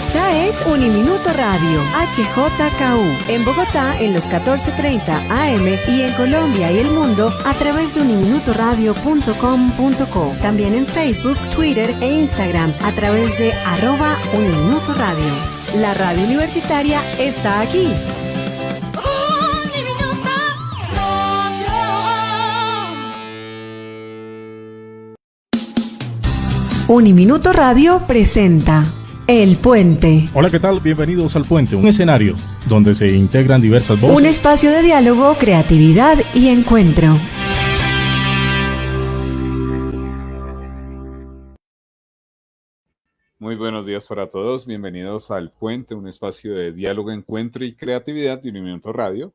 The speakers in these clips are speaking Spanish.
Esta es Uniminuto Radio, HJKU, en Bogotá en los 14:30 AM y en Colombia y el mundo a través de uniminutoradio.com.co. También en Facebook, Twitter e Instagram a través de @Uniminuto Radio. La radio universitaria está aquí. Uniminuto Radio presenta El Puente. Hola, ¿qué tal? Bienvenidos al Puente, un escenario donde se integran diversas voces. Un espacio de diálogo, creatividad y encuentro. Muy buenos días para todos, bienvenidos al Puente, un espacio de diálogo, encuentro y creatividad de Uniminuto Radio.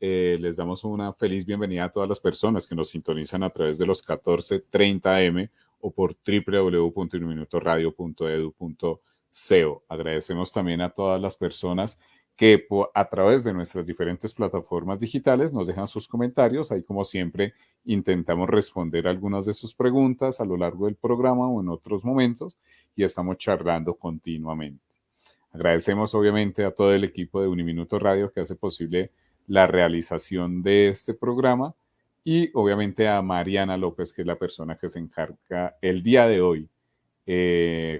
Les damos una feliz bienvenida a todas las personas que nos sintonizan a través de los 14:30 AM o por www.uniminutoradio.edu.co. Agradecemos también a todas las personas que a través de nuestras diferentes plataformas digitales nos dejan sus comentarios. Ahí, como siempre, intentamos responder algunas de sus preguntas a lo largo del programa o en otros momentos y estamos charlando continuamente. Agradecemos obviamente a todo el equipo de Uniminuto Radio que hace posible la realización de este programa y obviamente a Mariana López, que es la persona que se encarga el día de hoy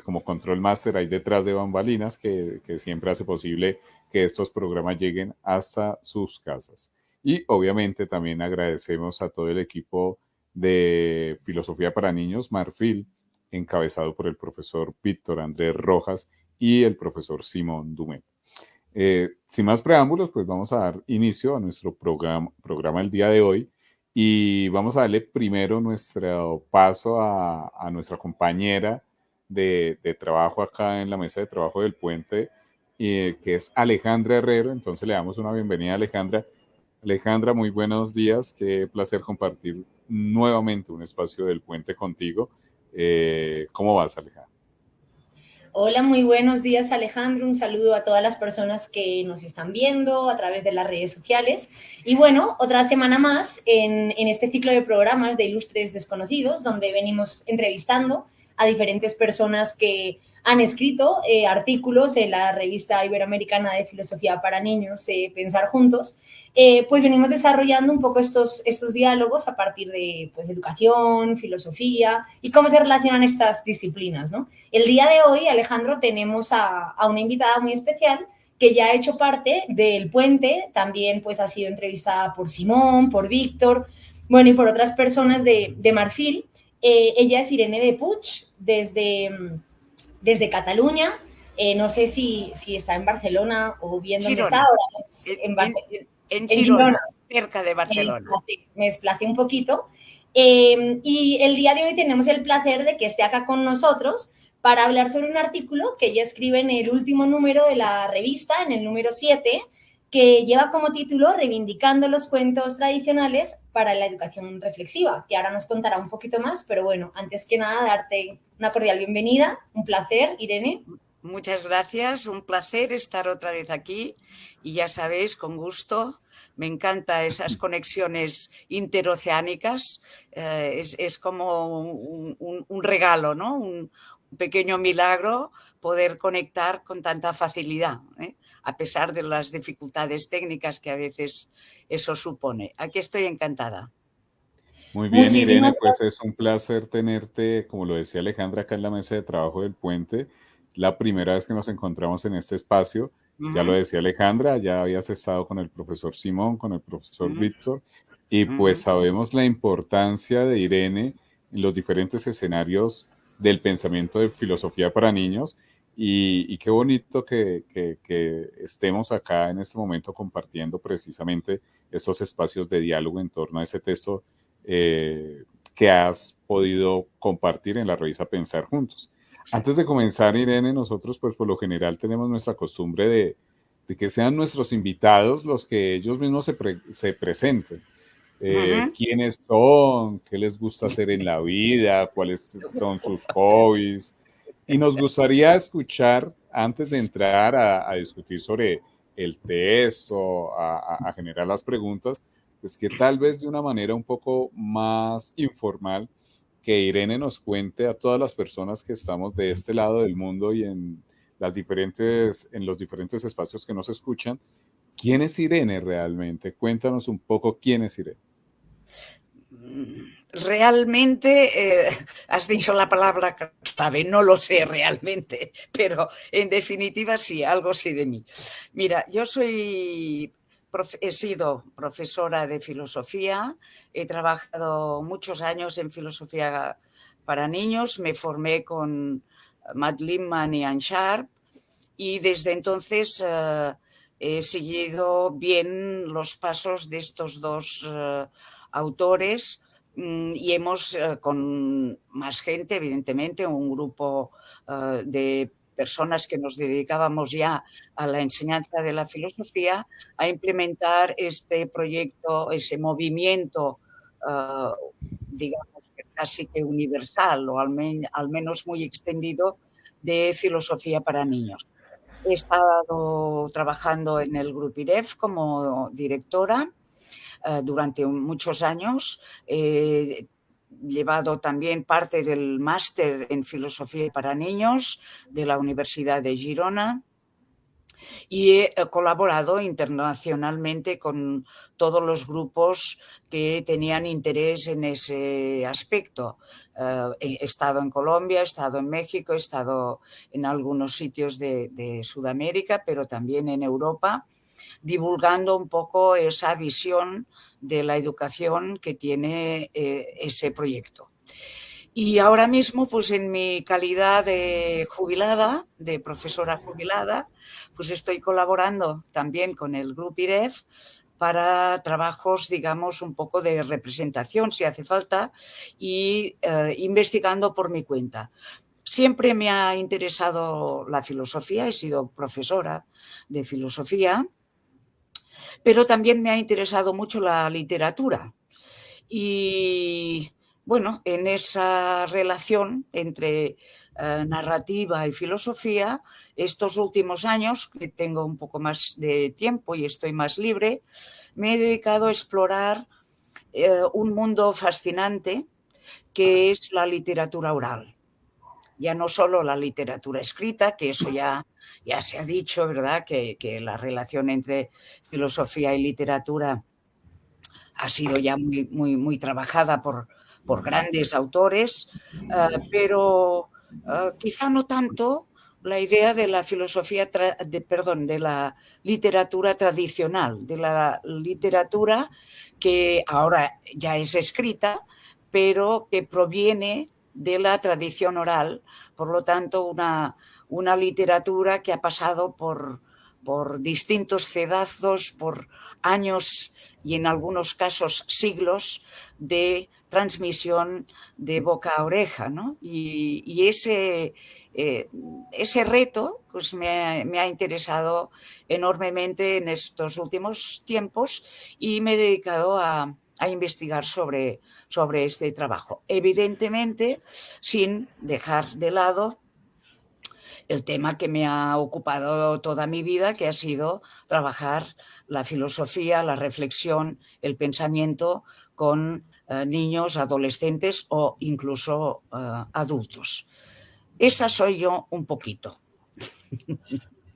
como control master ahí detrás de bambalinas, que siempre hace posible que estos programas lleguen hasta sus casas. Y obviamente también agradecemos a todo el equipo de Filosofía para Niños, Marfil, encabezado por el profesor Víctor Andrés Rojas y el profesor Simón Dumet. Sin más preámbulos, pues vamos a dar inicio a nuestro programa el día de hoy y vamos a darle primero nuestro paso a nuestra compañera de trabajo acá en la mesa de trabajo del Puente, que es Alejandra Herrero. Entonces le damos una bienvenida a Alejandra. Alejandra, muy buenos días, qué placer compartir nuevamente un espacio del Puente contigo. ¿Cómo vas, Alejandra? Hola, muy buenos días, Alejandro. Un saludo a todas las personas que nos están viendo a través de las redes sociales. Y bueno, otra semana más en este ciclo de programas de Ilustres Desconocidos, donde venimos entrevistando a diferentes personas que han escrito artículos en la revista iberoamericana de filosofía para niños, Pensar Juntos. Pues venimos desarrollando un poco estos diálogos a partir de pues, educación, filosofía y cómo se relacionan estas disciplinas, ¿no? El día de hoy, Alejandro, tenemos a una invitada muy especial que ya ha hecho parte del Puente, también pues ha sido entrevistada por Simón, por Víctor, bueno, y por otras personas de Marfil. Ella es Irene de Puig, desde Cataluña. No sé si está en Barcelona o bien dónde está ahora. En Girona, cerca de Barcelona. Me desplacé un poquito. Y el día de hoy tenemos el placer de que esté acá con nosotros para hablar sobre un artículo que ella escribe en el último número de la revista, en el número 7, que lleva como título Reivindicando los cuentos tradicionales para la educación reflexiva, que ahora nos contará un poquito más, pero bueno, antes que nada, darte una cordial bienvenida. Un placer, Irene. Muchas gracias, un placer estar otra vez aquí y ya sabéis, con gusto, me encantan esas conexiones interoceánicas, es como un regalo, ¿no? Un pequeño milagro poder conectar con tanta facilidad, a pesar de las dificultades técnicas que a veces eso supone. Aquí estoy encantada. Muy bien, Irene, pues es un placer tenerte, como lo decía Alejandra, acá en la mesa de trabajo del Puente. La primera vez que nos encontramos en este espacio, ya lo decía Alejandra, ya habías estado con el profesor Simón, con el profesor Víctor, y pues sabemos la importancia de Irene en los diferentes escenarios del pensamiento de filosofía para niños, y qué bonito que estemos acá en este momento compartiendo precisamente estos espacios de diálogo en torno a ese texto que has podido compartir en la revista Pensar Juntos. Sí. Antes de comenzar, Irene, nosotros pues por lo general tenemos nuestra costumbre de que sean nuestros invitados los que ellos mismos se presenten. ¿Quiénes son? ¿Qué les gusta hacer en la vida? ¿Cuáles son sus hobbies? Y nos gustaría escuchar, antes de entrar a discutir sobre el texto, a generar las preguntas, pues que tal vez de una manera un poco más informal, que Irene nos cuente a todas las personas que estamos de este lado del mundo y en en los diferentes espacios que nos escuchan. ¿Quién es Irene realmente? Cuéntanos un poco quién es Irene. Realmente, has dicho la palabra clave, no lo sé realmente, pero en definitiva sí, algo sí de mí. Mira, yo he sido profesora de filosofía, he trabajado muchos años en filosofía para niños, me formé con Matt Lindman y Ann Sharp y desde entonces he seguido bien los pasos de estos dos autores y hemos, con más gente, evidentemente, un grupo de personas que nos dedicábamos ya a la enseñanza de la filosofía, a implementar este proyecto, ese movimiento, digamos, casi que universal o al menos muy extendido de filosofía para niños. He estado trabajando en el Grupo IREF como directora durante muchos años. He llevado también parte del máster en filosofía para niños de la Universidad de Girona y he colaborado internacionalmente con todos los grupos que tenían interés en ese aspecto. He estado en Colombia, he estado en México, he estado en algunos sitios de Sudamérica, pero también en Europa, divulgando un poco esa visión de la educación que tiene ese proyecto. Y ahora mismo, pues en mi calidad de jubilada, de profesora jubilada, pues estoy colaborando también con el Grupo IREF para trabajos, digamos, un poco de representación, si hace falta, y investigando por mi cuenta. Siempre me ha interesado la filosofía, he sido profesora de filosofía, pero también me ha interesado mucho la literatura. Y bueno, en esa relación entre narrativa y filosofía, estos últimos años, que tengo un poco más de tiempo y estoy más libre, me he dedicado a explorar un mundo fascinante que es la literatura oral. Ya no solo la literatura escrita, que eso ya se ha dicho, ¿verdad? Que la relación entre filosofía y literatura ha sido ya muy trabajada por grandes autores, pero quizá no tanto la idea de la filosofía, de la literatura tradicional, de la literatura que ahora ya es escrita, pero que proviene de la tradición oral, por lo tanto una literatura que ha pasado por distintos cedazos, por años y en algunos casos siglos de transmisión de boca a oreja, ¿no? Y ese reto pues me ha interesado enormemente en estos últimos tiempos y me he dedicado a investigar sobre este trabajo. Evidentemente, sin dejar de lado el tema que me ha ocupado toda mi vida, que ha sido trabajar la filosofía, la reflexión, el pensamiento con niños, adolescentes o incluso adultos. Esa soy yo un poquito.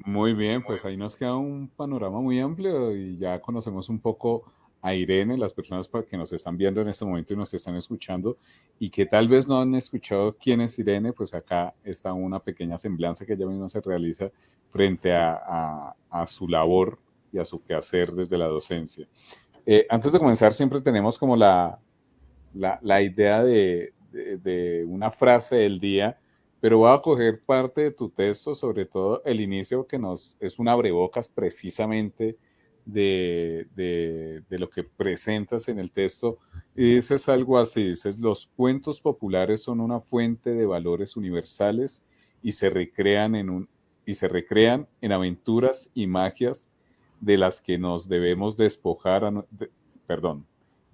Muy bien, pues ahí nos queda un panorama muy amplio y ya conocemos un poco a Irene, las personas que nos están viendo en este momento y nos están escuchando y que tal vez no han escuchado quién es Irene, pues acá está una pequeña semblanza que ella misma se realiza frente a su labor y a su quehacer desde la docencia. Antes de comenzar, siempre tenemos como la idea de una frase del día, pero voy a coger parte de tu texto, sobre todo el inicio que es un abrebocas precisamente de lo que presentas en el texto, y dices algo así, dices, los cuentos populares son una fuente de valores universales y se recrean en aventuras y magias de las que nos debemos despojar,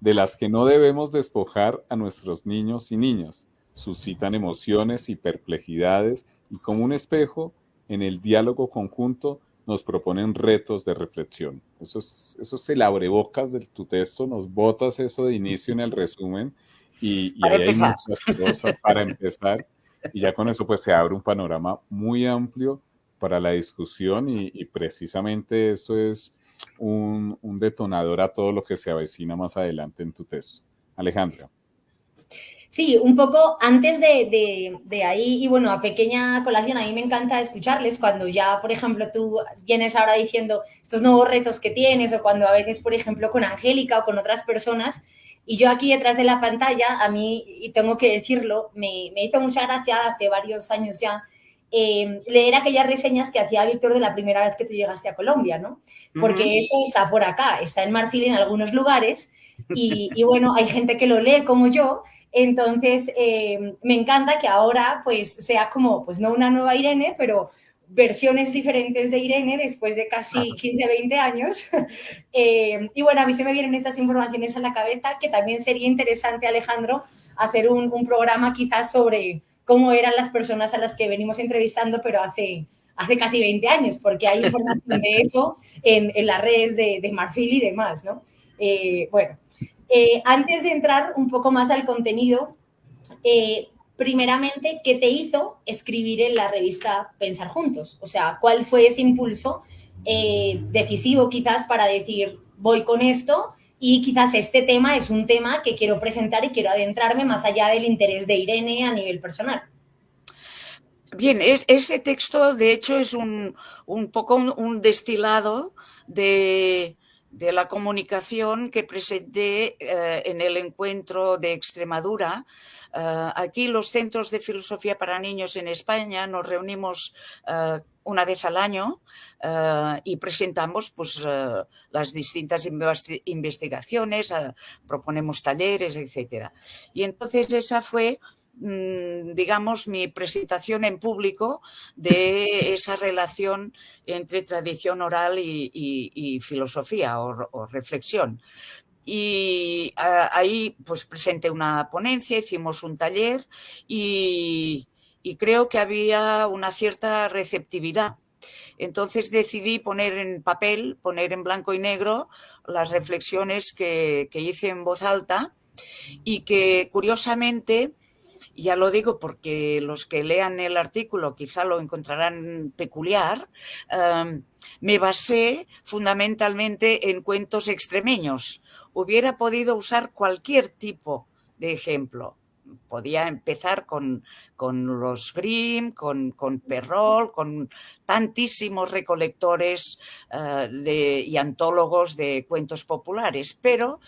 de las que no debemos despojar a nuestros niños y niñas. Suscitan emociones y perplejidades y como un espejo, en el diálogo conjunto, nos proponen retos de reflexión. Eso es el abrebocas de tu texto, nos botas eso de inicio en el resumen y ahí hay muchas cosas para empezar y ya con eso pues se abre un panorama muy amplio para la discusión y precisamente eso es un detonador a todo lo que se avecina más adelante en tu tesis. Alejandra. Sí, un poco antes de ahí, y bueno, a pequeña colación, a mí me encanta escucharles cuando ya, por ejemplo, tú vienes ahora diciendo estos nuevos retos que tienes, o cuando a veces, por ejemplo, con Angélica o con otras personas, y yo aquí detrás de la pantalla, a mí, y tengo que decirlo, me hizo mucha gracia hace varios años ya, leer aquellas reseñas que hacía Víctor de la primera vez que tú llegaste a Colombia, ¿no? Porque eso está por acá, está en Marfil en algunos lugares, y bueno, hay gente que lo lee como yo. Entonces, me encanta que ahora pues sea como, pues no una nueva Irene, pero versiones diferentes de Irene después de casi 15, 20 años. Y bueno, a mí se me vienen estas informaciones a la cabeza, que también sería interesante, Alejandro, hacer un programa quizás sobre cómo eran las personas a las que venimos entrevistando, pero hace casi 20 años, porque hay información de eso en las redes de Marfil y demás, ¿no? Bueno, antes de entrar un poco más al contenido, primeramente, ¿qué te hizo escribir en la revista Pensar Juntos? O sea, ¿cuál fue ese impulso decisivo quizás para decir, voy con esto y quizás este tema es un tema que quiero presentar y quiero adentrarme más allá del interés de Irene a nivel personal? Bien, ese texto de hecho es un poco un destilado de la comunicación que presenté en el encuentro de Extremadura. Aquí los centros de filosofía para niños en España nos reunimos una vez al año y presentamos pues, las distintas investigaciones, proponemos talleres, etc. Y entonces esa fue, digamos, mi presentación en público de esa relación entre tradición oral y filosofía o reflexión. Y ahí pues presenté una ponencia, hicimos un taller y creo que había una cierta receptividad. Entonces decidí poner en papel, poner en blanco y negro las reflexiones que hice en voz alta y que curiosamente, ya lo digo porque los que lean el artículo quizá lo encontrarán peculiar, me basé fundamentalmente en cuentos extremeños. Hubiera podido usar cualquier tipo de ejemplo. Podía empezar con los Grimm, con Perrault, con tantísimos recolectores y antólogos de cuentos populares, pero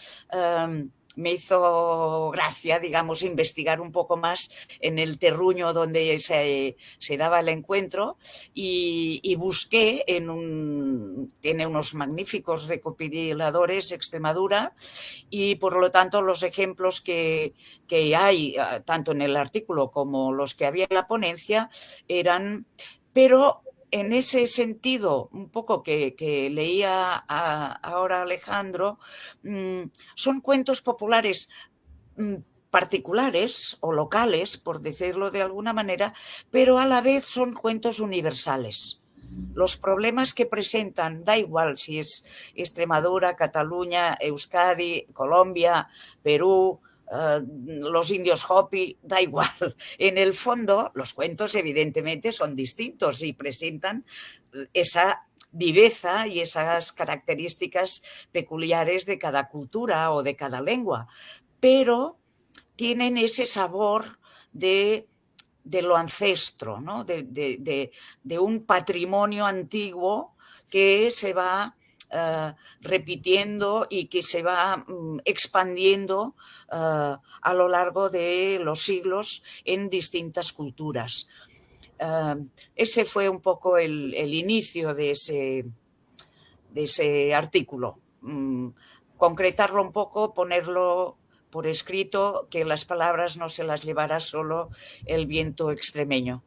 me hizo gracia, digamos, investigar un poco más en el terruño donde se daba el encuentro y busqué tiene unos magníficos recopiladores Extremadura y por lo tanto los ejemplos que hay tanto en el artículo como los que había en la ponencia eran, pero en ese sentido, un poco que leía ahora Alejandro, son cuentos populares particulares o locales, por decirlo de alguna manera, pero a la vez son cuentos universales. Los problemas que presentan, da igual si es Extremadura, Cataluña, Euskadi, Colombia, Perú, los indios Hopi, da igual. En el fondo, los cuentos evidentemente son distintos y presentan esa viveza y esas características peculiares de cada cultura o de cada lengua, pero tienen ese sabor de lo ancestro, ¿no? de un patrimonio antiguo que se va repitiendo y que se va expandiendo a lo largo de los siglos en distintas culturas. Ese fue un poco el inicio de ese artículo. Concretarlo un poco, ponerlo por escrito, que las palabras no se las llevara solo el viento extremeño.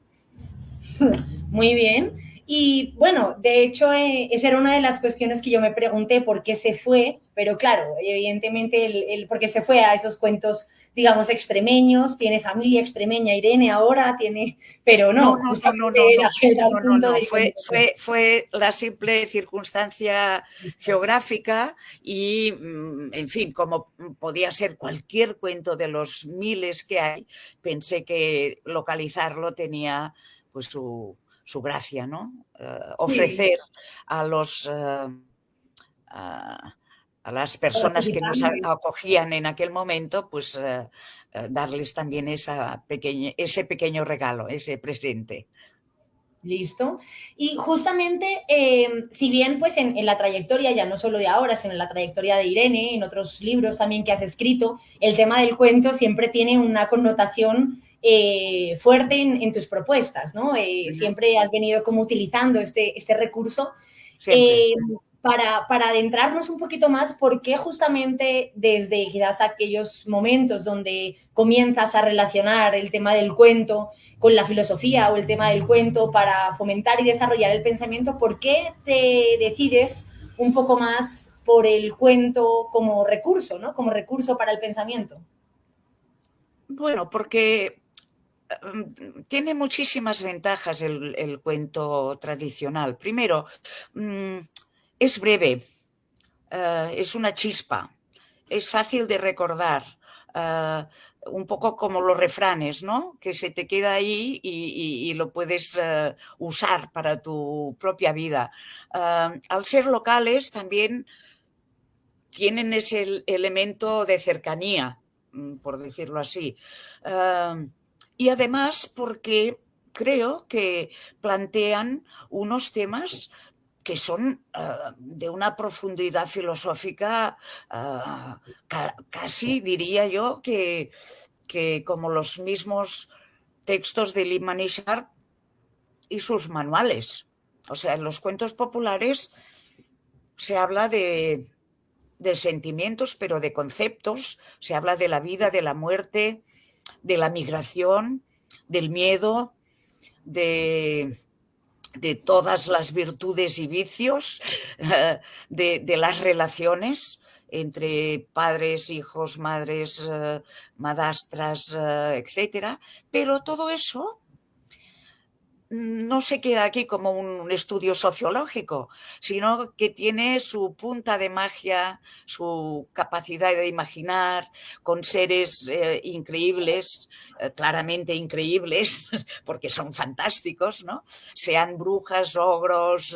Muy bien. Y bueno, de hecho, esa era una de las cuestiones que yo me pregunté por qué se fue, pero claro, evidentemente por qué se fue a esos cuentos, digamos, extremeños, tiene familia extremeña Irene ahora, pero no. Fue la simple circunstancia geográfica y, en fin, como podía ser cualquier cuento de los miles que hay, pensé que localizarlo tenía pues su su gracia, ¿no? Sí, Ofrecer a a las personas que nos participantes. acogían en aquel momento, pues darles también ese pequeño regalo, ese presente. Listo. Y justamente, si bien pues en la trayectoria, ya no solo de ahora, sino en la trayectoria de Irene, en otros libros también que has escrito, el tema del cuento siempre tiene una connotación fuerte en tus propuestas, ¿no? Ujú. Siempre has venido como utilizando este recurso. Siempre. Eh, para adentrarnos un poquito más, ¿por qué justamente desde quizás aquellos momentos donde comienzas a relacionar el tema del cuento con la filosofía o el tema del cuento para fomentar y desarrollar el pensamiento, ¿por qué te decides un poco más por el cuento como recurso, ¿no? Como recurso para el pensamiento? Bueno, porque tiene muchísimas ventajas el cuento tradicional. Primero, es breve, es una chispa, es fácil de recordar, eh, un poco como los refranes, ¿no? Que se te queda ahí y lo puedes usar para tu propia vida. Al ser locales también tienen ese elemento de cercanía, por decirlo así. Y además porque creo que plantean unos temas que son de una profundidad filosófica, casi diría yo que como los mismos textos de Lee Manishar y sus manuales. O sea, en los cuentos populares se habla de sentimientos, pero de conceptos. Se habla de la vida, de la muerte, de la migración, del miedo, de, de todas las virtudes y vicios, de las relaciones entre padres, hijos, madres, madrastras, etcétera. Pero todo eso no se queda aquí como un estudio sociológico, sino que tiene su punta de magia, su capacidad de imaginar con seres increíbles, claramente increíbles, porque son fantásticos, ¿no? Sean brujas, ogros,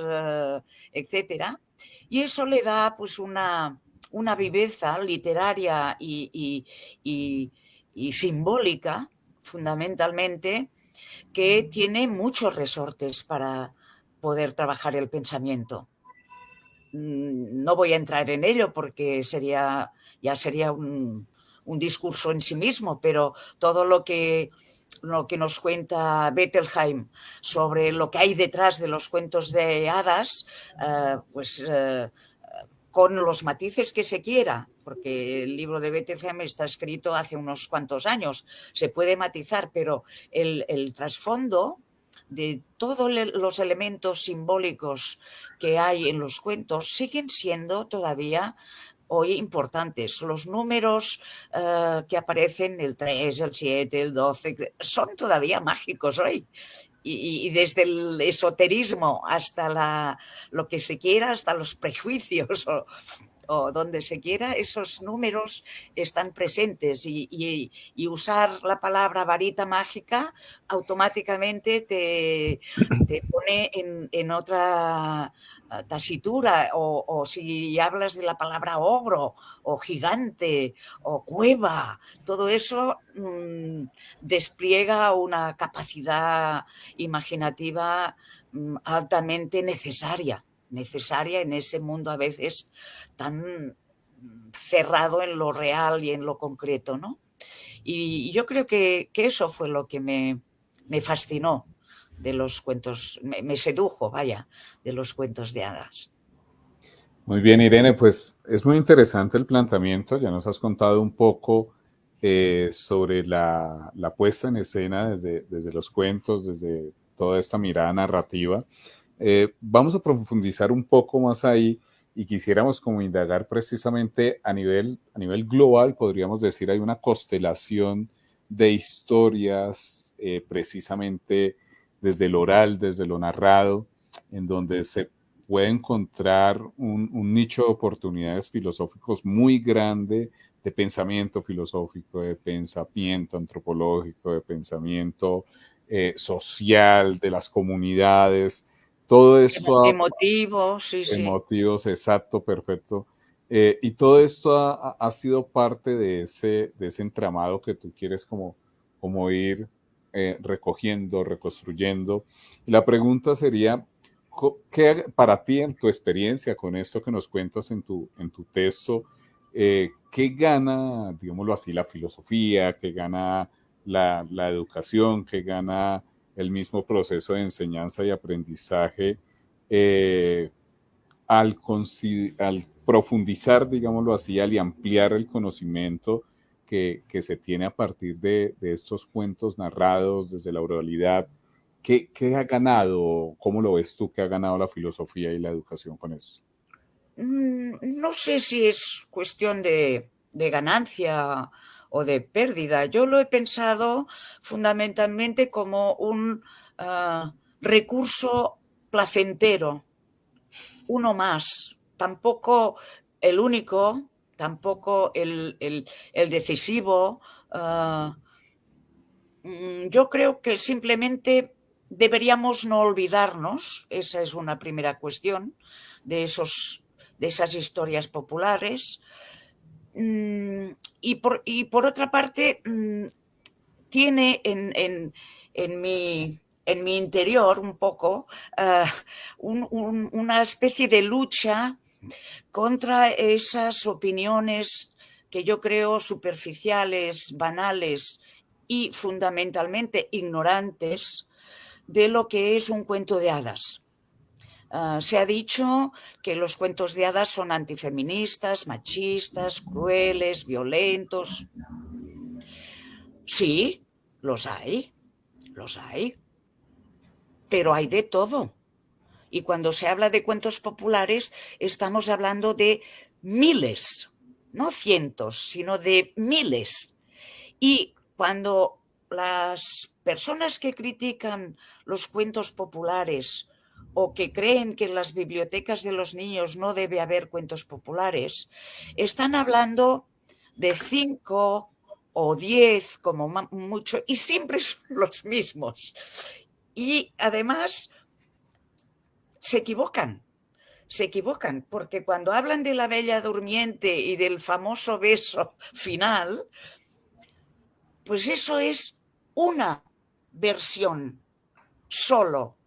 etcétera. Y eso le da pues una viveza literaria y simbólica, fundamentalmente, que tiene muchos resortes para poder trabajar el pensamiento. No voy a entrar en ello porque ya sería un discurso en sí mismo, pero todo lo que nos cuenta Bettelheim sobre lo que hay detrás de los cuentos de hadas, pues con los matices que se quiera, porque el libro de Bettelheim está escrito hace unos cuantos años, se puede matizar, pero el trasfondo de todos los elementos simbólicos que hay en los cuentos siguen siendo todavía hoy importantes. Los números que aparecen, el 3, el 7, el 12, son todavía mágicos hoy. Y desde el esoterismo hasta lo que se quiera, hasta los prejuicios o donde se quiera, esos números están presentes y usar la palabra varita mágica automáticamente te pone en otra tasitura o si hablas de la palabra ogro o gigante o cueva, todo eso despliega una capacidad imaginativa altamente necesaria en ese mundo a veces tan cerrado en lo real y en lo concreto, ¿no? Y yo creo que eso fue lo que me fascinó de los cuentos, me sedujo, vaya, de los cuentos de hadas. Muy bien, Irene, pues es muy interesante el planteamiento. Ya nos has contado un poco sobre la puesta en escena desde los cuentos, desde toda esta mirada narrativa. Vamos a profundizar un poco más ahí y quisiéramos como indagar precisamente a nivel global, podríamos decir, hay una constelación de historias precisamente desde lo oral, desde lo narrado, en donde se puede encontrar un nicho de oportunidades filosóficos muy grande, de pensamiento filosófico, de pensamiento antropológico, de pensamiento social, de las comunidades, todo esto Emotivo, sí, sí. emotivos, exacto, perfecto. Y todo esto ha sido parte de ese entramado que tú quieres como ir recogiendo, reconstruyendo. Y la pregunta sería, ¿qué para ti en tu experiencia con esto que nos cuentas en tu texto, qué gana, digámoslo así, la filosofía, qué gana la educación, qué gana el mismo proceso de enseñanza y aprendizaje? eh, al profundizar, digámoslo así, al ampliar el conocimiento que se tiene a partir de estos cuentos narrados desde la oralidad, ¿qué ha ganado? ¿Cómo lo ves tú que ha ganado la filosofía y la educación con esto? No sé si es cuestión de ganancia o de pérdida. Yo lo he pensado fundamentalmente como un recurso placentero, uno más, tampoco el único, tampoco el decisivo. ah, yo creo que simplemente deberíamos no olvidarnos, esa es una primera cuestión, de esas historias populares. Y por otra parte, tiene en mi interior un poco una especie de lucha contra esas opiniones que yo creo superficiales, banales y fundamentalmente ignorantes de lo que es un cuento de hadas. Se ha dicho que los cuentos de hadas son antifeministas, machistas, crueles, violentos. Sí, los hay, pero hay de todo. Y cuando se habla de cuentos populares, estamos hablando de miles, no cientos, sino de miles. Y cuando las personas que critican los cuentos populares o que creen que en las bibliotecas de los niños no debe haber cuentos populares, están hablando de 5 o 10 como mucho, y siempre son los mismos. Y además se equivocan, porque cuando hablan de la Bella Durmiente y del famoso beso final, pues eso es una versión solo,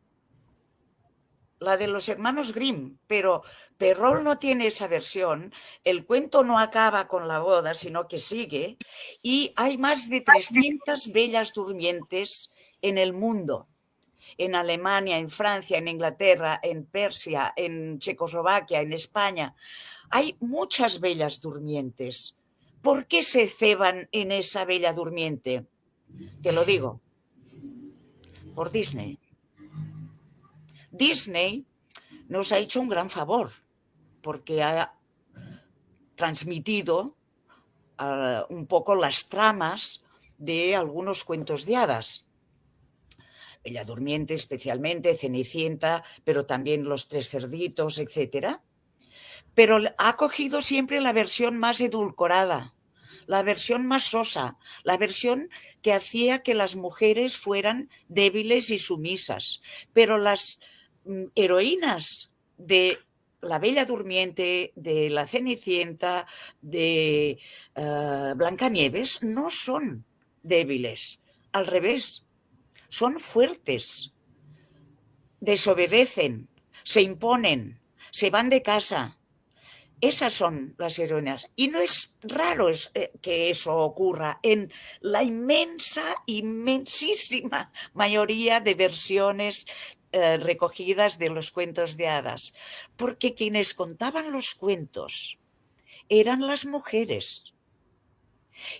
la de los hermanos Grimm, pero Perrault no tiene esa versión, el cuento no acaba con la boda, sino que sigue, y hay más de 300 bellas durmientes en el mundo. En Alemania, en Francia, en Inglaterra, en Persia, en Checoslovaquia, en España. Hay muchas bellas durmientes. ¿Por qué se ceban en esa bella durmiente? Te lo digo, por Disney. Disney nos ha hecho un gran favor porque ha transmitido un poco las tramas de algunos cuentos de hadas. Bella Durmiente especialmente, Cenicienta, pero también Los Tres Cerditos, etc. Pero ha cogido siempre la versión más edulcorada, la versión más sosa, la versión que hacía que las mujeres fueran débiles y sumisas. Pero las heroínas de la Bella Durmiente, de la Cenicienta, de Blancanieves, no son débiles, al revés, son fuertes, desobedecen, se imponen, se van de casa. Esas son las heroínas. Y no es raro que eso ocurra en la inmensísima mayoría de versiones recogidas de los cuentos de hadas. Porque quienes contaban los cuentos eran las mujeres.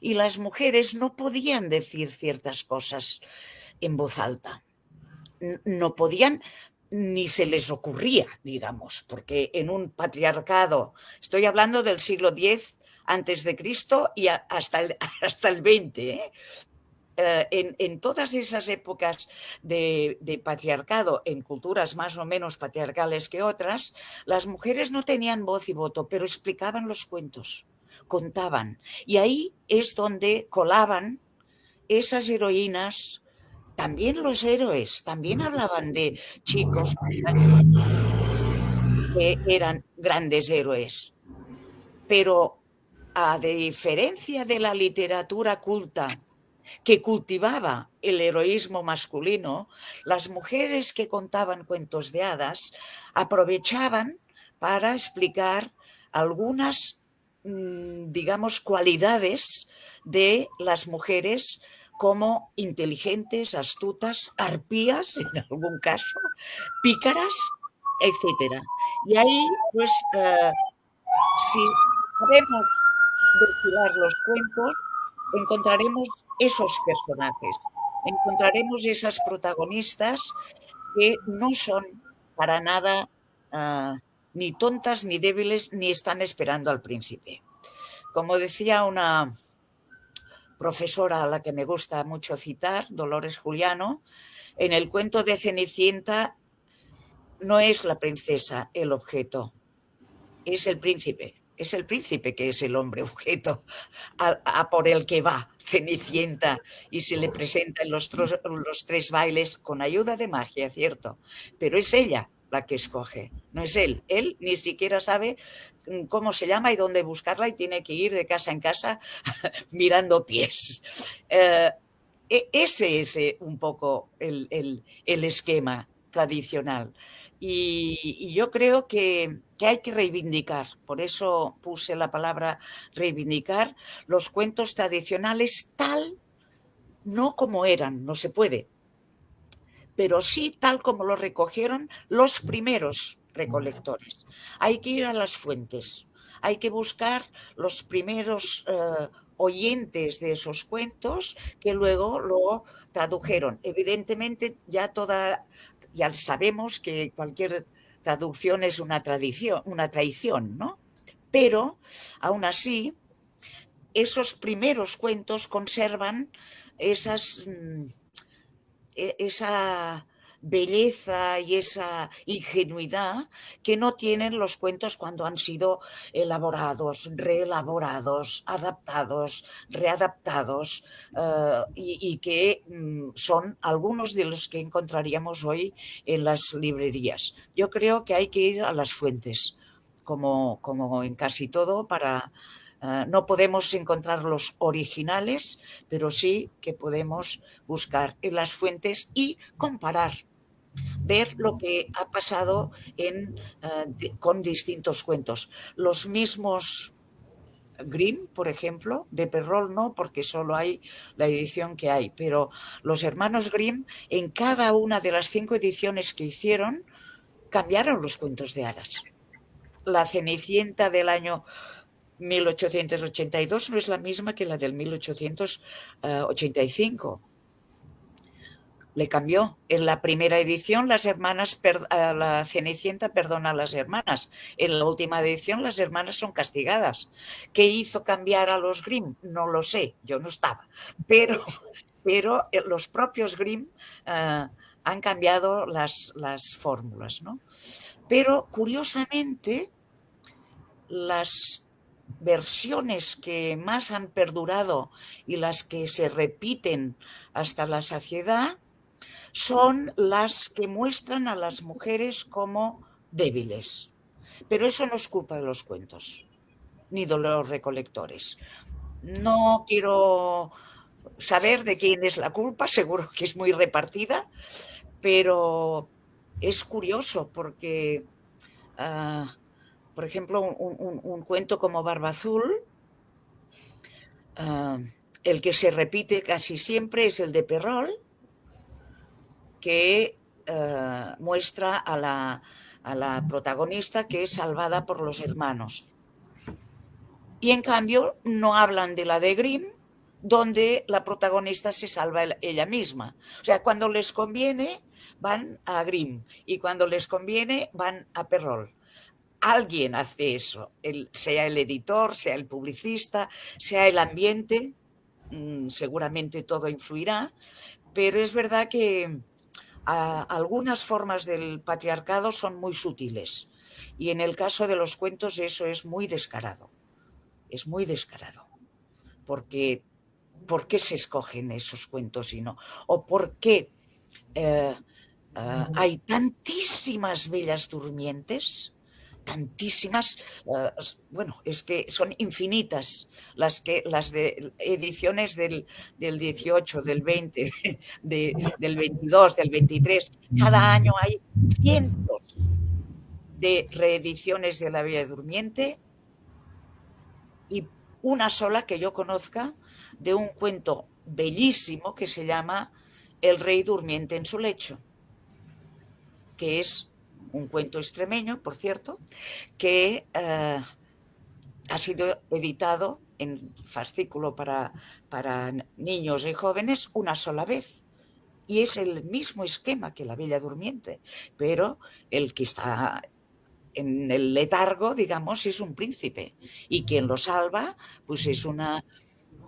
Y las mujeres no podían decir ciertas cosas en voz alta. No podían, ni se les ocurría, digamos, porque en un patriarcado, estoy hablando del siglo X antes de Cristo y hasta el XX, en todas esas épocas de patriarcado, en culturas más o menos patriarcales que otras, las mujeres no tenían voz y voto, pero explicaban los cuentos, contaban. Y ahí es donde colaban esas heroínas también los héroes, también hablaban de chicos que eran grandes héroes, pero a diferencia de la literatura culta que cultivaba el heroísmo masculino, las mujeres que contaban cuentos de hadas aprovechaban para explicar algunas, digamos, cualidades de las mujeres como inteligentes, astutas, arpías en algún caso, pícaras, etcétera. Y ahí, pues, si sabemos desfilar los cuentos, encontraremos esos personajes, encontraremos esas protagonistas que no son para nada ni tontas, ni débiles, ni están esperando al príncipe. Como decía una profesora a la que me gusta mucho citar, Dolores Juliano, en el cuento de Cenicienta no es la princesa el objeto, es el príncipe. Es el príncipe que es el hombre objeto a por el que va Cenicienta y se le presenta en los tres bailes con ayuda de magia, cierto, pero es ella la que escoge, no es él. Él ni siquiera sabe cómo se llama y dónde buscarla y tiene que ir de casa en casa mirando pies. Ese es un poco el esquema tradicional. Y yo creo que hay que reivindicar, por eso puse la palabra reivindicar, los cuentos tradicionales tal, no como eran, no se puede, pero sí tal como los recogieron los primeros recolectores. Hay que ir a las fuentes, hay que buscar los primeros oyentes de esos cuentos que luego lo tradujeron. Evidentemente ya sabemos que cualquier traducción es una traición, ¿no? Pero aún así, esos primeros cuentos conservan esa belleza y esa ingenuidad que no tienen los cuentos cuando han sido elaborados, reelaborados, adaptados, readaptados y que son algunos de los que encontraríamos hoy en las librerías. Yo creo que hay que ir a las fuentes, como en casi todo, para... no podemos encontrar los originales, pero sí que podemos buscar en las fuentes y comparar, ver lo que ha pasado con distintos cuentos. Los mismos Grimm, por ejemplo, de Perrault no, porque solo hay la edición que hay, pero los hermanos Grimm, en cada una de las 5 ediciones que hicieron, cambiaron los cuentos de hadas. La Cenicienta del año 1882 no es la misma que la del 1885. Le cambió. En la primera edición la Cenicienta perdona a las hermanas. En la última edición las hermanas son castigadas. ¿Qué hizo cambiar a los Grimm? No lo sé, yo no estaba. Pero los propios Grimm han cambiado las fórmulas, ¿no? Pero curiosamente las versiones que más han perdurado y las que se repiten hasta la saciedad son las que muestran a las mujeres como débiles. Pero eso no es culpa de los cuentos, ni de los recolectores. No quiero saber de quién es la culpa, seguro que es muy repartida, pero es curioso porque... por ejemplo, un cuento como Barba Azul, el que se repite casi siempre es el de Perrault, que muestra a la protagonista que es salvada por los hermanos. Y en cambio no hablan de la de Grimm, donde la protagonista se salva ella misma. O sea, cuando les conviene van a Grimm y cuando les conviene van a Perrault. Alguien hace eso, sea el editor, sea el publicista, sea el ambiente, seguramente todo influirá, pero es verdad que algunas formas del patriarcado son muy sutiles y en el caso de los cuentos eso es muy descarado, porque por qué se escogen esos cuentos y no, o por qué hay tantísimas bellas durmientes, tantísimas, bueno, es que son infinitas las de ediciones del 18, del 20, del 22, del 23. Cada año hay cientos de reediciones de La Bella Durmiente y una sola que yo conozca de un cuento bellísimo que se llama El rey durmiente en su lecho, que es un cuento extremeño, por cierto, que ha sido editado en fascículo para niños y jóvenes una sola vez. Y es el mismo esquema que La Bella Durmiente, pero el que está en el letargo, digamos, es un príncipe. Y quien lo salva, pues es una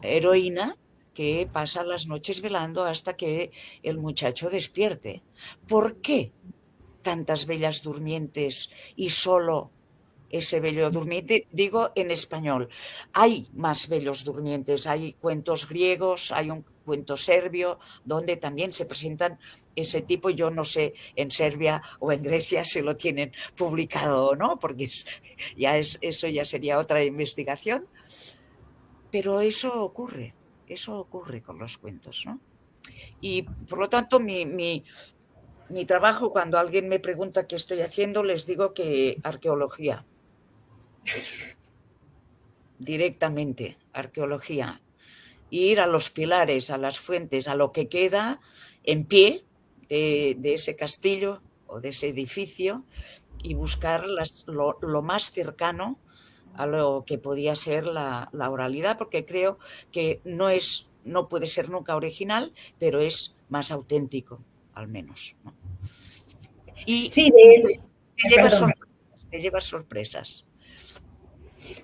heroína que pasa las noches velando hasta que el muchacho despierte. ¿Por qué tantas bellas durmientes y solo ese bello durmiente? Digo en español. Hay más bellos durmientes, hay cuentos griegos, hay un cuento serbio donde también se presentan ese tipo. Yo no sé en Serbia o en Grecia si lo tienen publicado o no, porque eso ya sería otra investigación. Pero eso ocurre con los cuentos, ¿no? Y por lo tanto, mi trabajo, cuando alguien me pregunta qué estoy haciendo, les digo que arqueología. Directamente, arqueología. Ir a los pilares, a las fuentes, a lo que queda en pie de ese castillo o de ese edificio y buscar lo más cercano a lo que podía ser la oralidad, porque creo que no puede ser nunca original, pero es más auténtico, al menos, ¿no? Y Sí, te llevas sorpresas.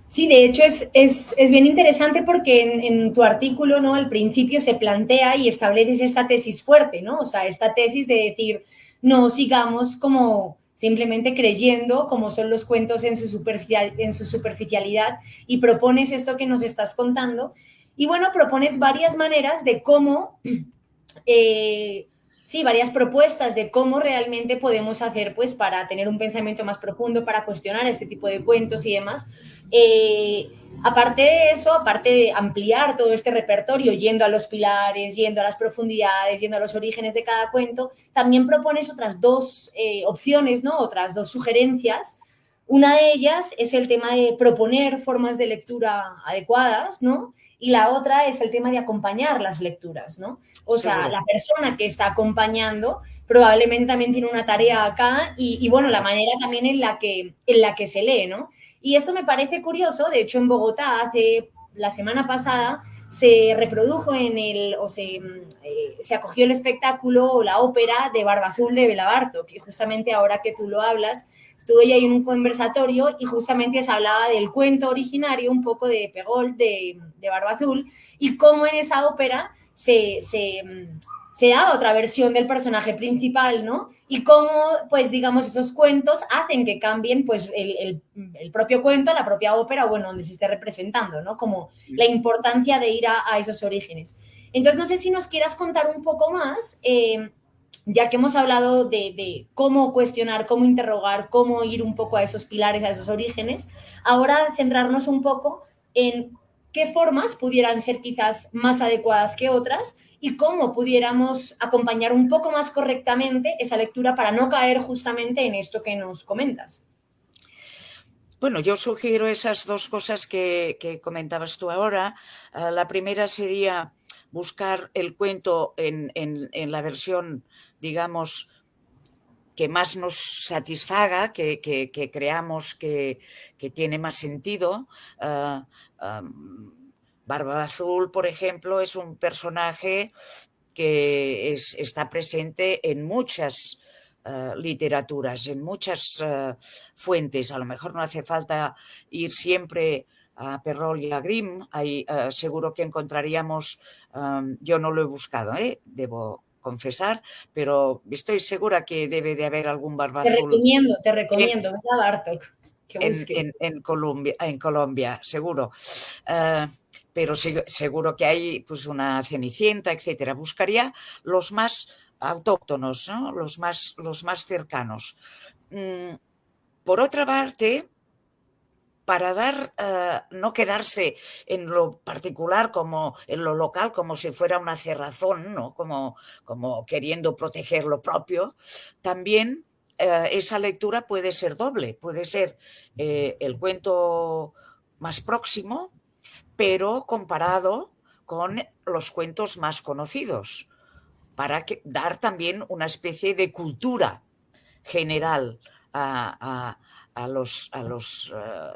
Sí, de hecho es bien interesante porque en tu artículo, ¿no? Al principio se plantea y estableces esta tesis fuerte, ¿no? O sea, esta tesis de decir, no sigamos como simplemente creyendo como son los cuentos en su superficialidad, y propones esto que nos estás contando. Y bueno, propones varias maneras de cómo... sí, varias propuestas de cómo realmente podemos hacer, pues, para tener un pensamiento más profundo, para cuestionar este tipo de cuentos y demás. Aparte de eso, aparte de ampliar todo este repertorio, yendo a los pilares, yendo a las profundidades, yendo a los orígenes de cada cuento, también propones otras dos opciones, ¿no? Otras dos sugerencias. Una de ellas es el tema de proponer formas de lectura adecuadas, ¿no? Y la otra es el tema de acompañar las lecturas, ¿no? O sea, Seguro. la persona que está acompañando probablemente también tiene una tarea acá y bueno, la manera también en la que se lee, ¿no? Y esto me parece curioso. De hecho, en Bogotá, la semana pasada, se reprodujo se acogió el espectáculo o la ópera de Barba Azul de Béla Bartók, que justamente ahora que tú lo hablas, estuve ya en un conversatorio y justamente se hablaba del cuento originario, un poco de Pegol, de Barba Azul, y cómo en esa ópera se daba otra versión del personaje principal, ¿no? Y cómo, pues, digamos, esos cuentos hacen que cambien, pues, el propio cuento, la propia ópera, bueno, donde se esté representando, ¿no? Como la importancia de ir a esos orígenes. Entonces, no sé si nos quieras contar un poco más, ya que hemos hablado de cómo cuestionar, cómo interrogar, cómo ir un poco a esos pilares, a esos orígenes, ahora centrarnos un poco en qué formas pudieran ser quizás más adecuadas que otras y cómo pudiéramos acompañar un poco más correctamente esa lectura para no caer justamente en esto que nos comentas. Bueno, yo sugiero esas dos cosas que comentabas tú ahora. La primera sería buscar el cuento en la versión, digamos, que más nos satisfaga, que creamos que tiene más sentido. Barba Azul, por ejemplo, es un personaje que está presente en muchas literaturas, en muchas fuentes. A lo mejor no hace falta ir siempre a Perrault y a Grimm. Seguro que encontraríamos, yo no lo he buscado, debo confesar, pero estoy segura que debe de haber algún Barba Azul. Te recomiendo, Béla Bartók, que busques. En Colombia, seguro. pero seguro que hay pues una Cenicienta, etcétera. Buscaría los más autóctonos, ¿no? Los más cercanos. Por otra parte, para no quedarse en lo particular como en lo local, como si fuera una cerrazón, ¿no? Como queriendo proteger lo propio, también esa lectura puede ser doble, puede ser el cuento más próximo, pero comparado con los cuentos más conocidos, para dar también una especie de cultura general a los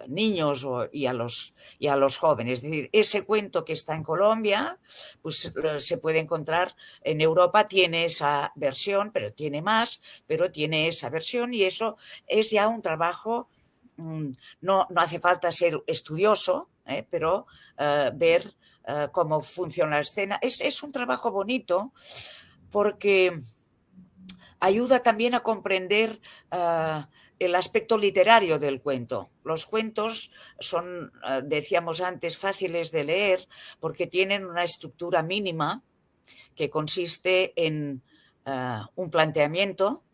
niños y a los jóvenes. Es decir, ese cuento que está en Colombia, pues se puede encontrar en Europa, tiene esa versión, pero tiene más, pero tiene esa versión, y eso es ya un trabajo, no hace falta ser estudioso, pero ver cómo funciona la escena. Es un trabajo bonito porque ayuda también a comprender el aspecto literario del cuento. Los cuentos son, decíamos antes, fáciles de leer porque tienen una estructura mínima que consiste en un planteamiento.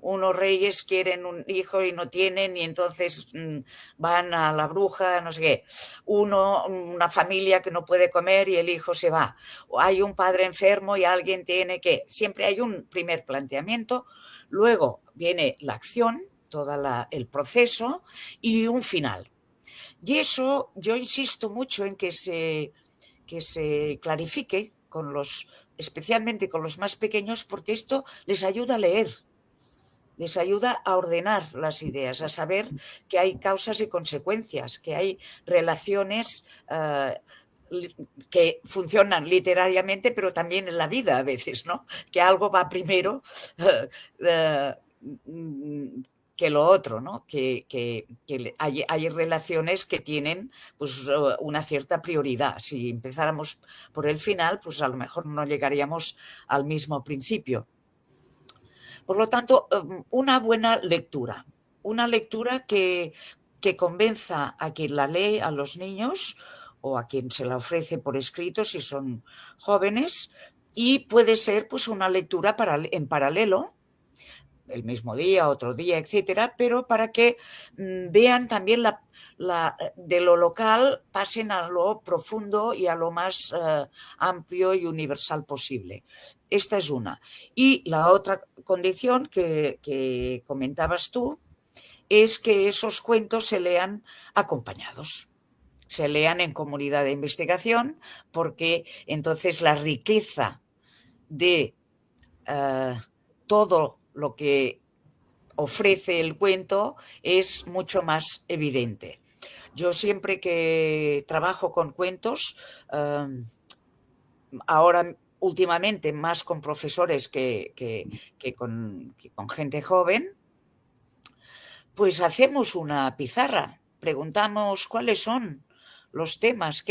Unos reyes quieren un hijo y no tienen, y entonces van a la bruja, no sé qué. Una familia que no puede comer y el hijo se va. O hay un padre enfermo y alguien tiene que... Siempre hay un primer planteamiento, luego viene la acción, todo el proceso, y un final. Y eso yo insisto mucho en que se clarifique especialmente con los más pequeños, porque esto les ayuda a leer. Les ayuda a ordenar las ideas, a saber que hay causas y consecuencias, que hay relaciones que funcionan literariamente, pero también en la vida a veces, ¿no? Que algo va primero que lo otro, ¿no? Que hay relaciones que tienen pues, una cierta prioridad. Si empezáramos por el final, pues a lo mejor no llegaríamos al mismo principio. Por lo tanto, una buena lectura, una lectura que convenza a quien la lee, a los niños, o a quien se la ofrece por escrito si son jóvenes, y puede ser pues una lectura en paralelo, el mismo día, otro día, etcétera, pero para que vean también de lo local pasen a lo profundo y a lo más amplio y universal posible. Esta es una. Y la otra condición que comentabas tú es que esos cuentos se lean acompañados, se lean en comunidad de investigación, porque entonces la riqueza de todo lo que ofrece el cuento es mucho más evidente. Yo siempre que trabajo con cuentos, ahora últimamente más con profesores que con gente joven, pues hacemos una pizarra, preguntamos cuáles son los temas,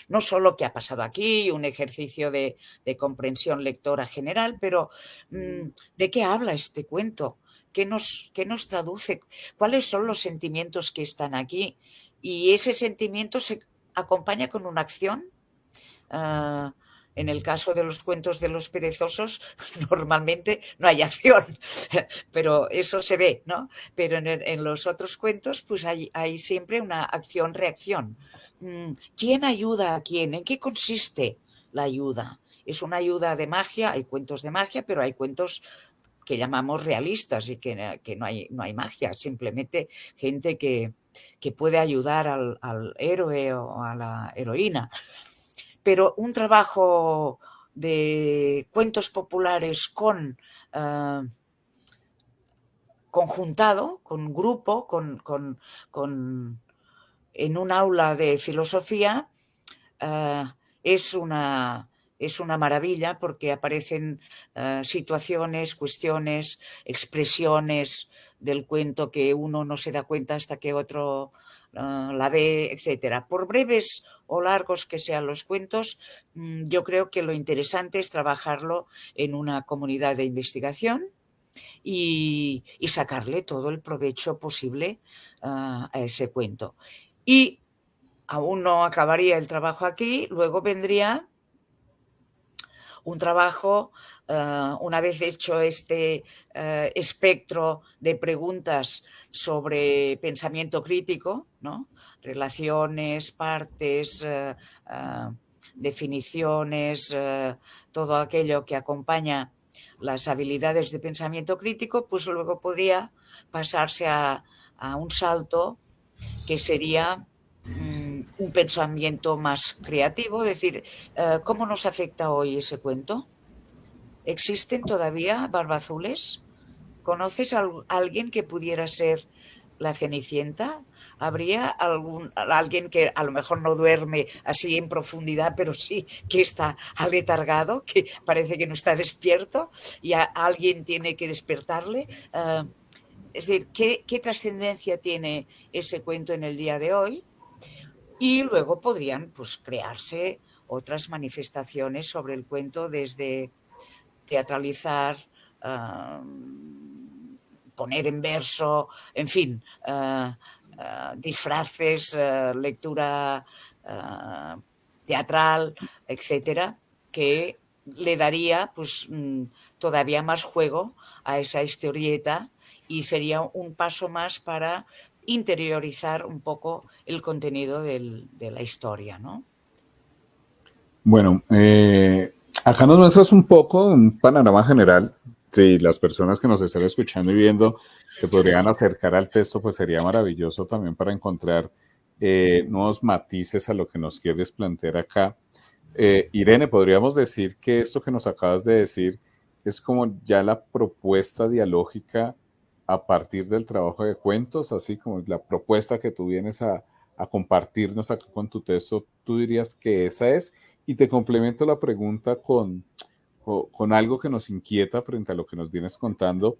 no solo qué ha pasado aquí, un ejercicio de comprensión lectora general, pero ¿de qué habla este cuento? ¿Qué nos traduce? ¿Cuáles son los sentimientos que están aquí? Y ese sentimiento se acompaña con una acción. En el caso de los cuentos de los perezosos, normalmente no hay acción, pero eso se ve, ¿no? Pero en los otros cuentos, pues hay siempre una acción-reacción. ¿Quién ayuda a quién? ¿En qué consiste la ayuda? ¿Es una ayuda de magia? Hay cuentos de magia, pero hay cuentos que llamamos realistas y que no hay magia, simplemente gente que puede ayudar al héroe o a la heroína. Pero un trabajo de cuentos populares conjuntado, con grupo, en un aula de filosofía, es una maravilla, porque aparecen situaciones, cuestiones, expresiones del cuento que uno no se da cuenta hasta que otro la ve, etcétera. Por breves o largos que sean los cuentos, yo creo que lo interesante es trabajarlo en una comunidad de investigación y sacarle todo el provecho posible a ese cuento. Y aún no acabaría el trabajo aquí, luego vendría un trabajo, una vez hecho este espectro de preguntas sobre pensamiento crítico, ¿no? Relaciones, partes, definiciones, todo aquello que acompaña las habilidades de pensamiento crítico, pues luego podría pasarse a un salto que sería un pensamiento más creativo, es decir, ¿cómo nos afecta hoy ese cuento? ¿Existen todavía barbazules? ¿Conoces a alguien que pudiera ser la Cenicienta? ¿Habría alguien que a lo mejor no duerme así en profundidad, pero sí que está aletargado, que parece que no está despierto y alguien tiene que despertarle? Es decir, ¿qué trascendencia tiene ese cuento en el día de hoy? Y luego podrían, pues, crearse otras manifestaciones sobre el cuento, desde teatralizar, poner en verso, en fin, disfraces, lectura teatral, etcétera, que le daría, pues, todavía más juego a esa historieta y sería un paso más para interiorizar un poco el contenido de la historia, ¿no? Bueno, acá nos muestras un poco un panorama general. Si las personas que nos están escuchando y viendo se podrían acercar al texto, pues sería maravilloso también para encontrar nuevos matices a lo que nos quieres plantear acá. Irene, podríamos decir que esto que nos acabas de decir es como ya la propuesta dialógica a partir del trabajo de cuentos, así como la propuesta que tú vienes a compartirnos acá con tu texto, tú dirías que esa es. Y te complemento la pregunta con algo que nos inquieta frente a lo que nos vienes contando.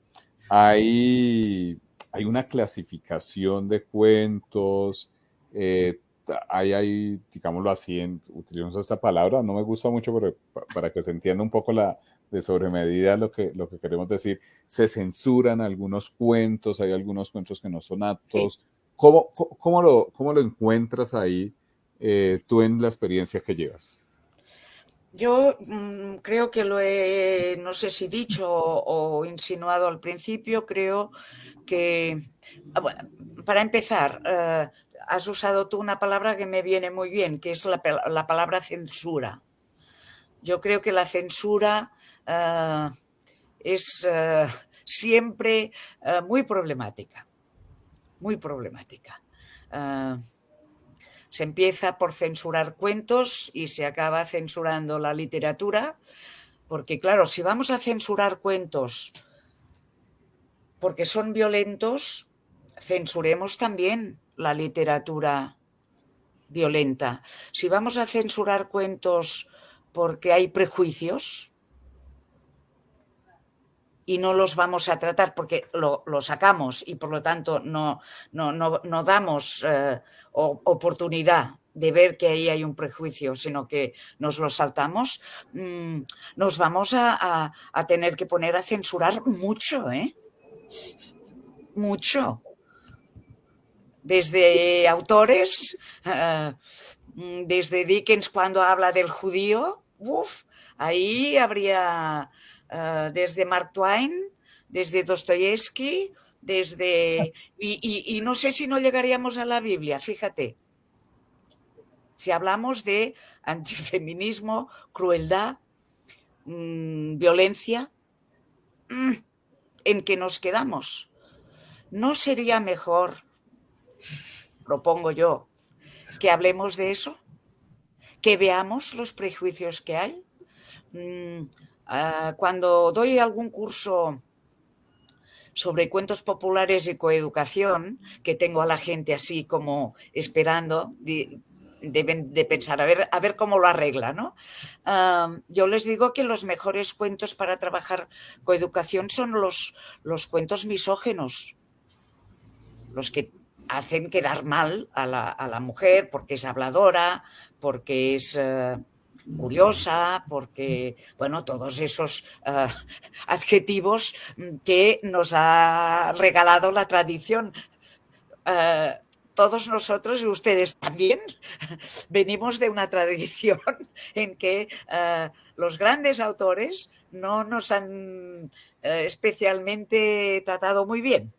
Hay una clasificación de cuentos, hay, digámoslo así, utilizamos esta palabra, no me gusta mucho, pero para que se entienda un poco de sobremedida lo que queremos decir, se censuran algunos cuentos, hay algunos cuentos que no son aptos. ¿Cómo lo encuentras ahí tú en la experiencia que llevas? Yo creo que lo he, no sé si dicho o insinuado al principio, creo que, bueno, para empezar, has usado tú una palabra que me viene muy bien, que es la palabra censura. Yo creo que la censura es siempre muy problemática, muy problemática. Se empieza por censurar cuentos y se acaba censurando la literatura, porque claro, si vamos a censurar cuentos porque son violentos, censuremos también la literatura violenta. Si vamos a censurar cuentos porque hay prejuicios y no los vamos a tratar porque lo sacamos y por lo tanto no damos oportunidad de ver que ahí hay un prejuicio, sino que nos lo saltamos, nos vamos a tener que poner a censurar mucho, mucho. Desde autores, desde Dickens cuando habla del judío, ahí habría, desde Mark Twain, desde Dostoyevsky, y no sé si no llegaríamos a la Biblia, fíjate. Si hablamos de antifeminismo, crueldad, violencia, ¿en qué nos quedamos? ¿No sería mejor, propongo yo, que hablemos de eso? ¿Que veamos los prejuicios que hay? Cuando doy algún curso sobre cuentos populares y coeducación, que tengo a la gente así como esperando, deben de pensar, a ver cómo lo arregla, ¿no? Yo les digo que los mejores cuentos para trabajar coeducación son los cuentos misógenos, los que hacen quedar mal a la mujer porque es habladora, porque es curiosa, porque, bueno, todos esos adjetivos que nos ha regalado la tradición. todos nosotros y ustedes también venimos de una tradición en que los grandes autores no nos han especialmente tratado muy bien.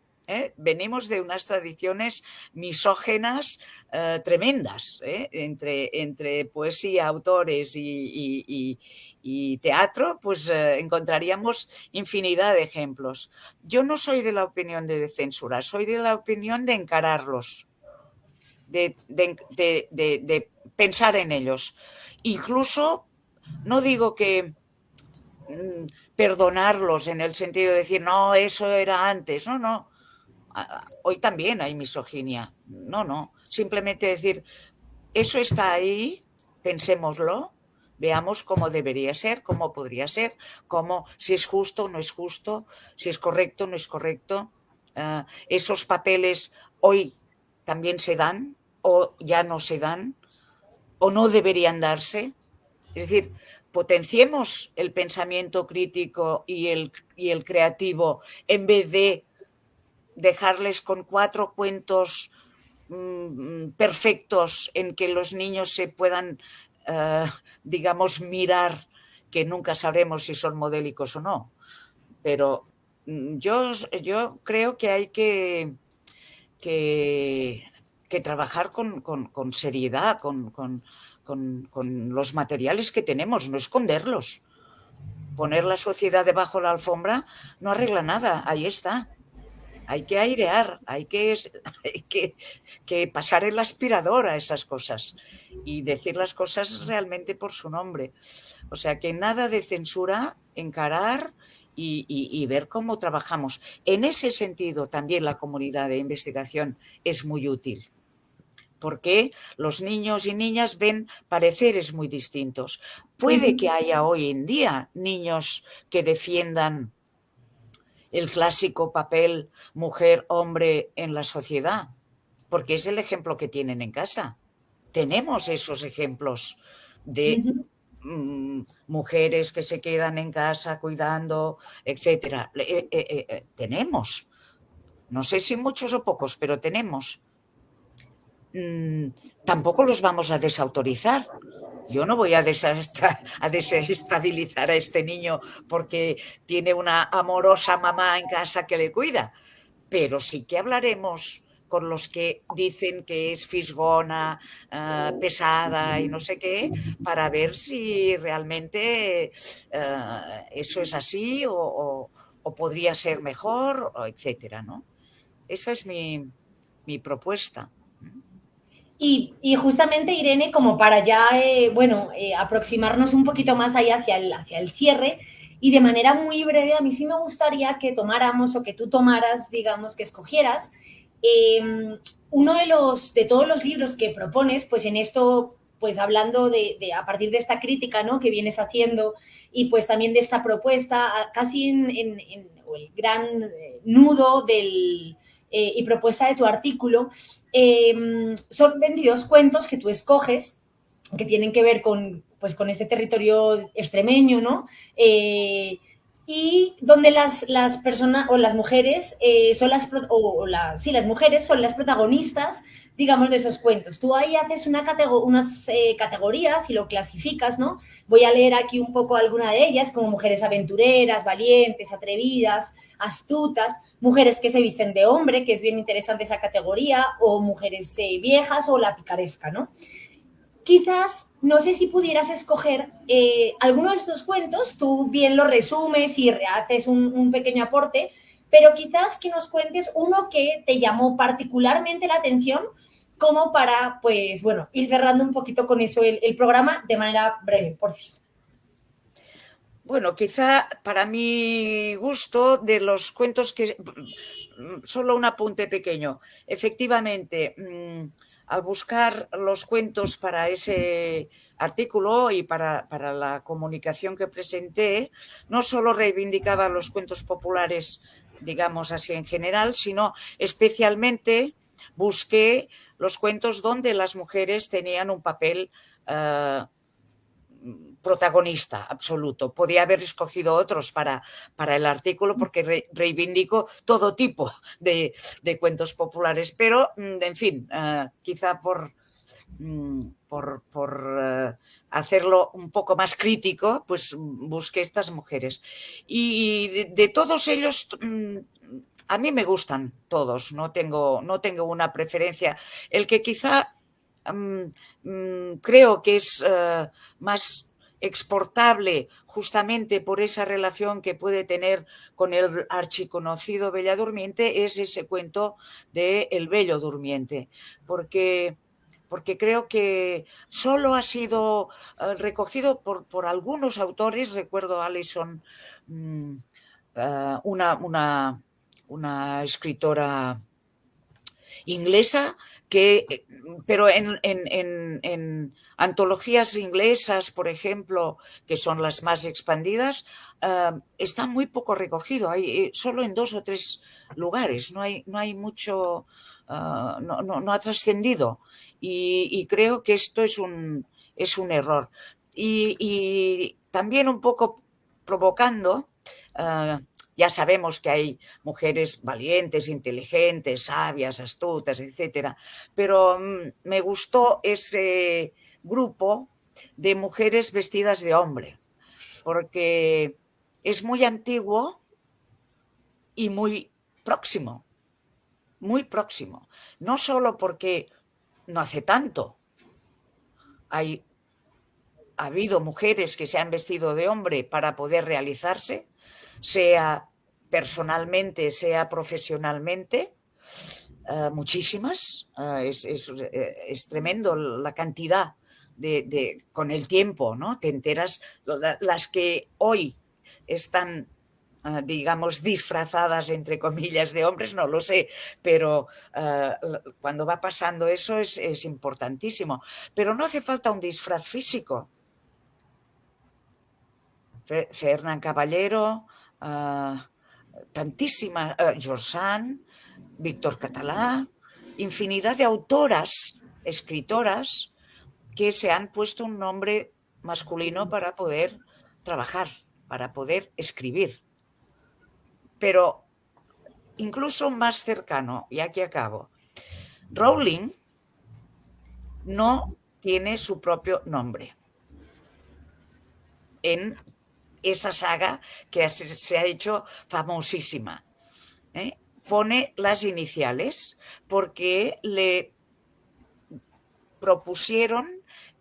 Venimos de unas tradiciones misógenas tremendas, entre poesía, autores y teatro, pues encontraríamos infinidad de ejemplos. Yo no soy de la opinión de censura, soy de la opinión de encararlos, de pensar en ellos. Incluso, no digo que perdonarlos en el sentido de decir, no, eso era antes, no. Hoy también hay misoginia. No. Simplemente decir, eso está ahí, pensémoslo, veamos cómo debería ser, cómo podría ser, si es justo o no es justo, si es correcto o no es correcto. Esos papeles hoy también se dan o ya no se dan o no deberían darse. Es decir, potenciemos el pensamiento crítico y el creativo en vez de dejarles con 4 cuentos perfectos en que los niños se puedan, digamos, mirar, que nunca sabremos si son modélicos o no. Pero yo creo que hay que trabajar con seriedad, con los materiales que tenemos, no esconderlos. Poner la sociedad debajo de la alfombra no arregla nada, ahí está. Hay que airear, hay que pasar el aspirador a esas cosas y decir las cosas realmente por su nombre. O sea que nada de censura, encarar y ver cómo trabajamos. En ese sentido también la comunidad de investigación es muy útil, porque los niños y niñas ven pareceres muy distintos. Puede que haya hoy en día niños que defiendan el clásico papel mujer-hombre en la sociedad, porque es el ejemplo que tienen en casa. Tenemos esos ejemplos de mujeres que se quedan en casa cuidando, etcétera. Tenemos. No sé si muchos o pocos, pero tenemos. Tampoco los vamos a desautorizar. Yo no voy a desestabilizar a este niño porque tiene una amorosa mamá en casa que le cuida, pero sí que hablaremos con los que dicen que es fisgona, pesada y no sé qué, para ver si realmente eso es así o podría ser mejor, etcétera, ¿no? Esa es mi propuesta. Y justamente, Irene, como para ya, aproximarnos un poquito más ahí hacia el cierre, y de manera muy breve, a mí sí me gustaría que tomáramos, o que tú tomaras, digamos, que escogieras, uno de todos los libros que propones, pues en esto, pues hablando a partir de esta crítica, ¿no?, que vienes haciendo, y pues también de esta propuesta, casi en el gran nudo y propuesta de tu artículo, son 22 cuentos que tú escoges, que tienen que ver con este territorio extremeño, ¿no? Y donde las personas o las mujeres las mujeres son las protagonistas, digamos, de esos cuentos. Tú ahí haces unas categorías y lo clasificas, ¿no? Voy a leer aquí un poco alguna de ellas, como mujeres aventureras, valientes, atrevidas, astutas, mujeres que se visten de hombre, que es bien interesante esa categoría, o mujeres viejas, o la picaresca, ¿no? Quizás, no sé si pudieras escoger alguno de estos cuentos, tú bien lo resumes y haces un pequeño aporte, pero quizás que nos cuentes uno que te llamó particularmente la atención, como para, pues, bueno, ir cerrando un poquito con eso el programa de manera breve, porfis. Bueno, quizá para mi gusto, de los cuentos que... Solo un apunte pequeño. Efectivamente, al buscar los cuentos para ese artículo y para la comunicación que presenté, no solo reivindicaba los cuentos populares, digamos así en general, sino especialmente busqué los cuentos donde las mujeres tenían un papel protagonista absoluto. Podía haber escogido otros para el artículo porque reivindico todo tipo de cuentos populares, pero, en fin, quizá por hacerlo un poco más crítico, pues busqué estas mujeres. Y de todos ellos, a mí me gustan todos, no tengo una preferencia. El que quizá creo que es más exportable justamente por esa relación que puede tener con el archiconocido Bella Durmiente es ese cuento de El Bello Durmiente, porque creo que solo ha sido recogido por algunos autores. Recuerdo a Alison, una escritora inglesa, pero en antologías inglesas, por ejemplo, que son las más expandidas, está muy poco recogido. Hay solo en 2 o 3 lugares, no hay mucho, no ha trascendido. Y creo que esto es un error. Y también un poco provocando, ya sabemos que hay mujeres valientes, inteligentes, sabias, astutas, etcétera, pero me gustó ese grupo de mujeres vestidas de hombre, porque es muy antiguo y muy próximo, no solo porque no hace tanto. Ha habido mujeres que se han vestido de hombre para poder realizarse, sea personalmente, sea profesionalmente, muchísimas. Es tremendo la cantidad con el tiempo, ¿no? Te enteras, las que hoy están, digamos, disfrazadas, entre comillas, de hombres, no lo sé, pero cuando va pasando eso es importantísimo. Pero no hace falta un disfraz físico. Fernán Caballero, tantísimas, George Sand, Víctor Català, infinidad de autoras, escritoras, que se han puesto un nombre masculino para poder trabajar, para poder escribir. Pero incluso más cercano, y aquí acabo, Rowling no tiene su propio nombre en esa saga que se ha hecho famosísima. Pone las iniciales porque le propusieron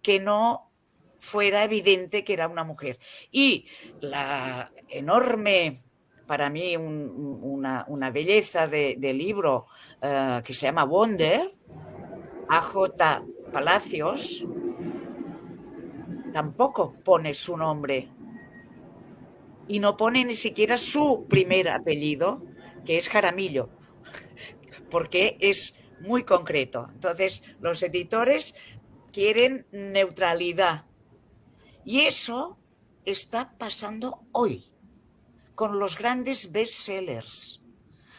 que no fuera evidente que era una mujer. Y la enorme, para mí, una belleza de libro que se llama Wonder, A.J. Palacios, tampoco pone su nombre y no pone ni siquiera su primer apellido, que es Jaramillo, porque es muy concreto. Entonces, los editores quieren neutralidad. Y eso está pasando hoy con los grandes bestsellers.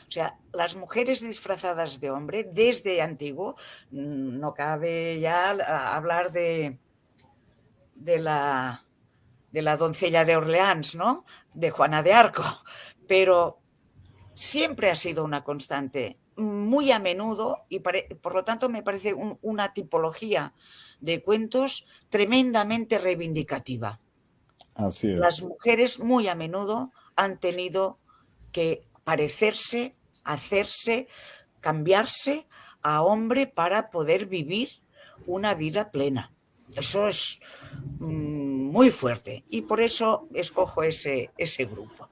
O sea, las mujeres disfrazadas de hombre, desde antiguo, no cabe ya hablar de la doncella de Orleans, ¿no? De Juana de Arco, pero siempre ha sido una constante, muy a menudo, y por lo tanto me parece una tipología de cuentos tremendamente reivindicativa. Así es. Las mujeres muy a menudo han tenido que parecerse, hacerse, cambiarse a hombre para poder vivir una vida plena. Eso es muy fuerte y por eso escojo ese grupo.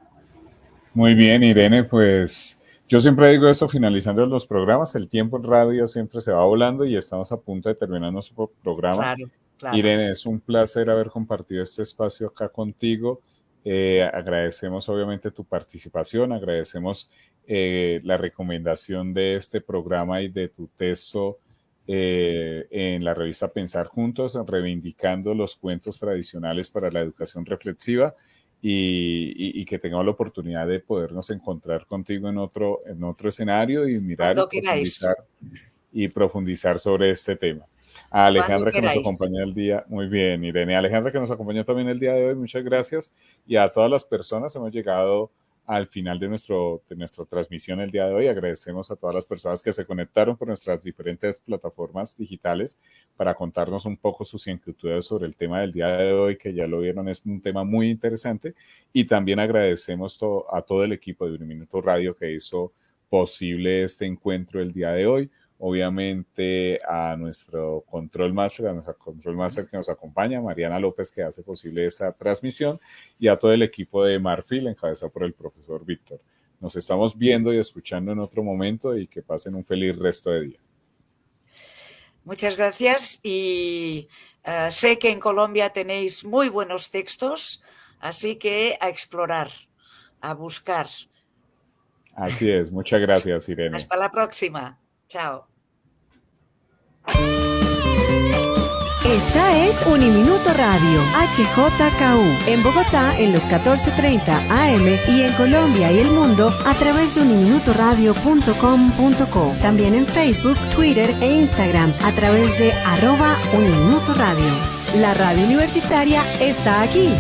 Muy bien, Irene, pues yo siempre digo esto finalizando los programas, el tiempo en radio siempre se va volando y estamos a punto de terminar nuestro programa. Claro. Irene, es un placer haber compartido este espacio acá contigo. Agradecemos obviamente tu participación, agradecemos la recomendación de este programa y de tu texto en la revista Pensar Juntos, reivindicando los cuentos tradicionales para la educación reflexiva y que tengamos la oportunidad de podernos encontrar contigo en otro escenario y mirar y profundizar sobre este tema. A Alejandra Cuando que nos queráis. acompañó el día, muy bien, Irene. A Alejandra que nos acompañó también el día de hoy, muchas gracias. Y a todas las personas, hemos llegado al final de nuestra transmisión el día de hoy. Agradecemos a todas las personas que se conectaron por nuestras diferentes plataformas digitales para contarnos un poco sus inquietudes sobre el tema del día de hoy, que ya lo vieron, es un tema muy interesante. Y también agradecemos a todo el equipo de Un Minuto Radio que hizo posible este encuentro el día de hoy. Obviamente a nuestra control master que nos acompaña, Mariana López, que hace posible esta transmisión, y a todo el equipo de Marfil, encabezado por el profesor Víctor. Nos estamos viendo y escuchando en otro momento y que pasen un feliz resto de día. Muchas gracias y sé que en Colombia tenéis muy buenos textos, así que a explorar, a buscar. Así es, muchas gracias, Irene. Hasta la próxima. Chao. Esta es Uniminuto Radio, HJKU, en Bogotá en los 14:30 AM y en Colombia y el mundo a través de uniminutoradio.com.co. También en Facebook, Twitter e Instagram a través de @Uniminuto Radio. La radio universitaria está aquí.